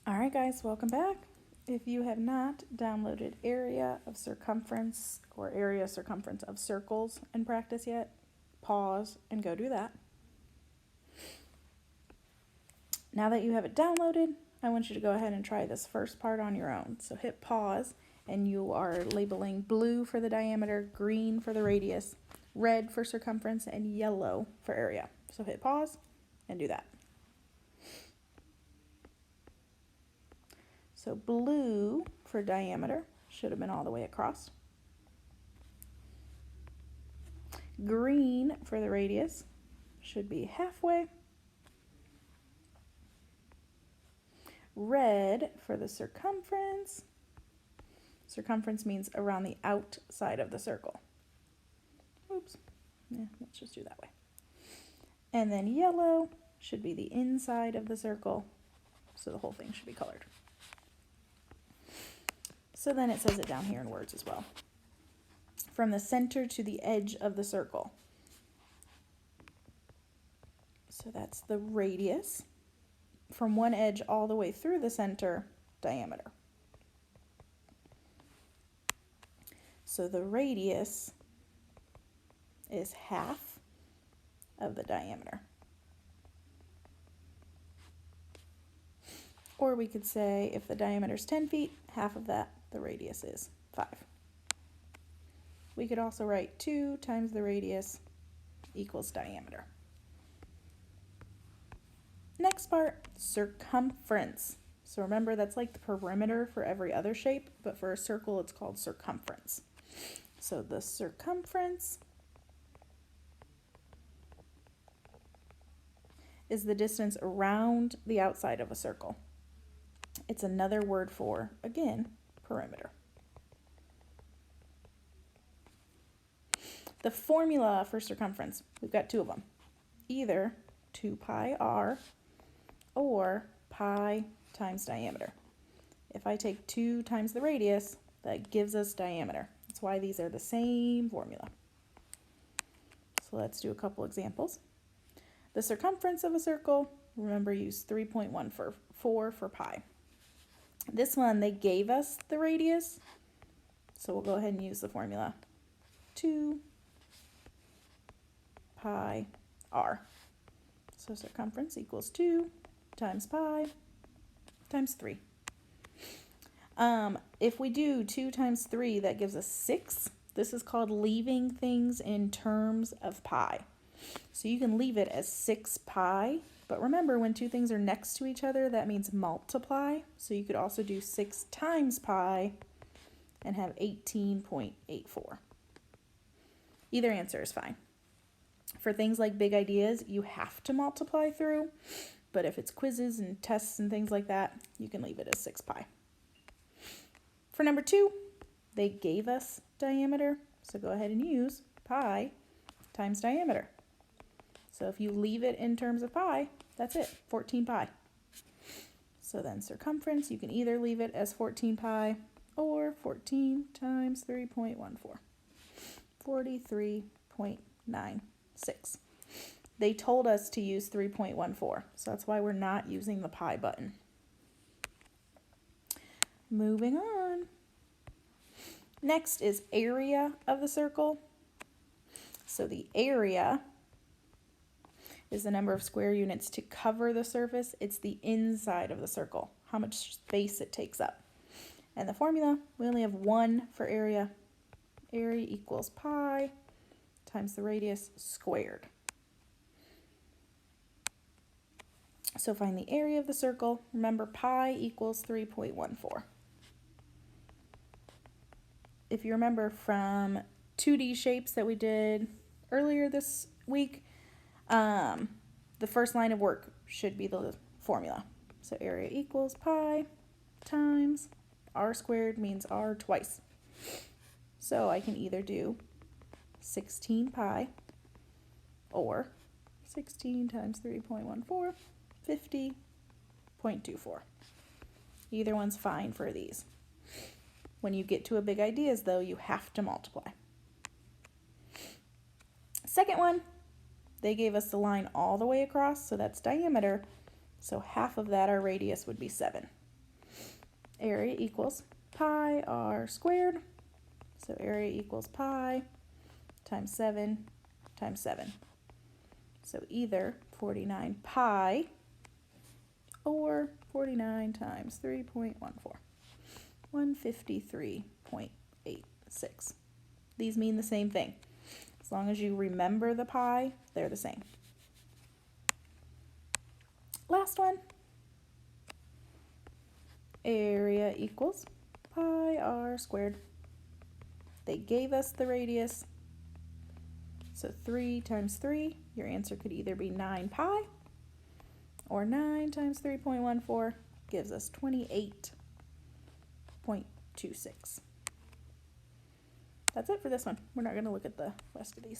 All right, guys, welcome back. If you have not downloaded area of circumference or area circumference of circles in practice yet, pause and go do that. Now that you have it downloaded, I want you to go ahead and try this first part on your own. So hit pause, and you are labeling blue for the diameter, green for the radius, red for circumference, and yellow for area. So hit pause and do that. So blue for diameter should have been all the way across. Green for the radius should be halfway. Red for the circumference. Circumference means around the outside of the circle. Oops. Yeah, let's just do that way. And then yellow should be the inside of the circle. So the whole thing should be colored. So then it says it down here in words as well. From the center to the edge of the circle. So that's the radius. From one edge all the way through the center, diameter. So the radius is half of the diameter. Or we could say if the diameter is 10 feet, half of that, the radius is 5. We could also write 2 times the radius equals diameter. Next part, circumference. So remember, that's like the perimeter for every other shape, but for a circle, it's called circumference. So the circumference is the distance around the outside of a circle. It's another word for, again, perimeter. The formula for circumference, we've got 2 of them. Either 2 pi r or pi times diameter. If I take 2 times the radius, that gives us diameter. That's why these are the same formula. So let's do a couple examples. The circumference of a circle, remember, use 3.14 for pi. This one, they gave us the radius, so we'll go ahead and use the formula 2 pi r. So circumference equals 2 times pi times 3. If we do 2 times 3, that gives us 6. This is called leaving things in terms of pi. So you can leave it as 6 pi, but remember, when 2 things are next to each other, that means multiply. So you could also do 6 times pi and have 18.84. Either answer is fine. For things like big ideas, you have to multiply through, but if it's quizzes and tests and things like that, you can leave it as 6 pi. For number 2, they gave us diameter, so go ahead and use pi times diameter. So if you leave it in terms of pi, that's it, 14 pi. So then circumference, you can either leave it as 14 pi or 14 times 3.14, 43.96. They told us to use 3.14, so that's why we're not using the pi button. Moving on. Next is area of the circle. So the area is the number of square units to cover the surface. It's the inside of the circle, how much space it takes up. And the formula, we only have 1 for area. Area equals pi times the radius squared. So find the area of the circle. Remember, pi equals 3.14. If you remember from 2D shapes that we did earlier this week, the first line of work should be the formula. So area equals pi times r squared means r twice. So I can either do 16 pi or 16 times 3.14, 50.24. Either one's fine for these. When you get to a big ideas, though, you have to multiply. Second one, they gave us the line all the way across, so that's diameter. So half of that, our radius, would be 7. area equals pi r squared. So area equals pi times 7 times 7. So either 49 pi or 49 times 3.14, 153.86. These mean the same thing. As long as you remember the pi, they're the same. Last one. Area equals pi r squared. They gave us the radius. So 3 times 3, your answer could either be 9 pi, or 9 times 3.14 gives us 28.26. That's it for this one. We're not going to look at the rest of these.